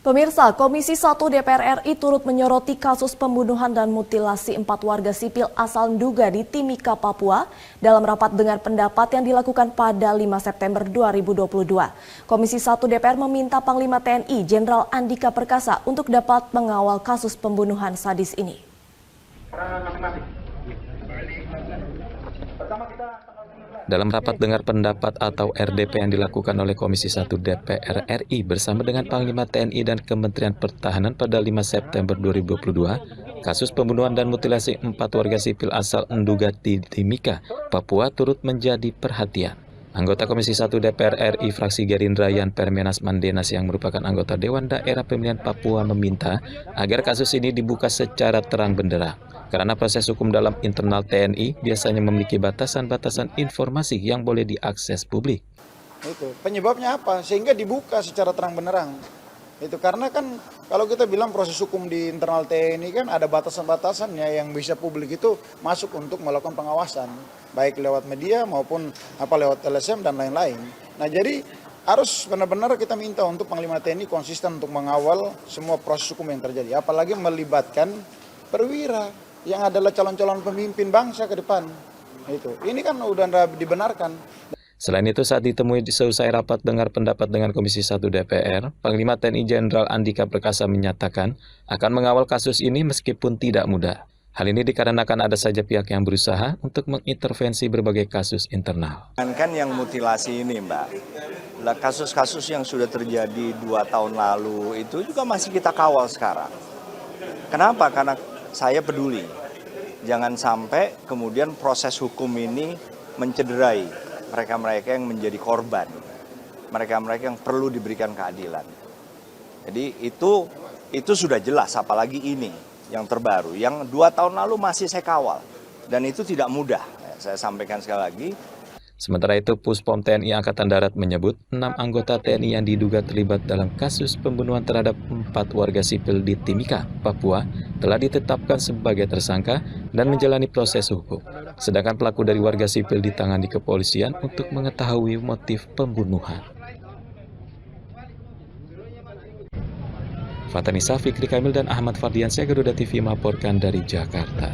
Pemirsa, Komisi 1 DPR RI turut menyoroti kasus pembunuhan dan mutilasi 4 warga sipil asal Nduga di Timika, Papua dalam rapat dengar pendapat yang dilakukan pada 5 September 2022. Komisi 1 DPR meminta Panglima TNI Jenderal Andika Perkasa untuk dapat mengawal kasus pembunuhan sadis ini. Dalam rapat dengar pendapat atau RDP yang dilakukan oleh Komisi 1 DPR RI bersama dengan Panglima TNI dan Kementerian Pertahanan pada 5 September 2022, kasus pembunuhan dan mutilasi 4 warga sipil asal Nduga di Timika, Papua turut menjadi perhatian. Anggota Komisi 1 DPR RI fraksi Gerindra Yan Permenas Mandenas yang merupakan anggota Dewan Daerah Pemilihan Papua meminta agar kasus ini dibuka secara terang benderang. Karena proses hukum dalam internal TNI biasanya memiliki batasan-batasan informasi yang boleh diakses publik. Itu penyebabnya apa? Sehingga dibuka secara terang benderang. Itu karena kan kalau kita bilang proses hukum di internal TNI kan ada batasan-batasannya yang bisa publik itu masuk untuk melakukan pengawasan, baik lewat media maupun lewat LSM dan lain-lain. Nah, jadi harus benar-benar kita minta untuk Panglima TNI konsisten untuk mengawal semua proses hukum yang terjadi, apalagi melibatkan perwira yang adalah calon-calon pemimpin bangsa ke depan. Ini kan udah dibenarkan. Selain itu, saat ditemui selesai rapat dengar pendapat dengan Komisi 1 DPR, Panglima TNI Jenderal Andika Perkasa menyatakan akan mengawal kasus ini meskipun tidak mudah. Hal ini dikarenakan ada saja pihak yang berusaha untuk mengintervensi berbagai kasus internal. Kan yang mutilasi ini, Mbak, kasus-kasus yang sudah terjadi 2 tahun lalu itu juga masih kita kawal sekarang. Kenapa? Karena saya peduli, jangan sampai kemudian proses hukum ini mencederai mereka-mereka yang menjadi korban, mereka-mereka yang perlu diberikan keadilan. Jadi itu sudah jelas, apalagi ini yang terbaru, yang 2 tahun lalu masih saya kawal, dan itu tidak mudah. Saya sampaikan sekali lagi. Sementara itu, Puspom TNI Angkatan Darat menyebut 6 anggota TNI yang diduga terlibat dalam kasus pembunuhan terhadap 4 warga sipil di Timika, Papua, telah ditetapkan sebagai tersangka dan menjalani proses hukum. Sedangkan pelaku dari warga sipil ditangani kepolisian untuk mengetahui motif pembunuhan. Fatanisa, Fikri Kamil, dan Ahmad Fardiansyah, Garuda TV melaporkan dari Jakarta.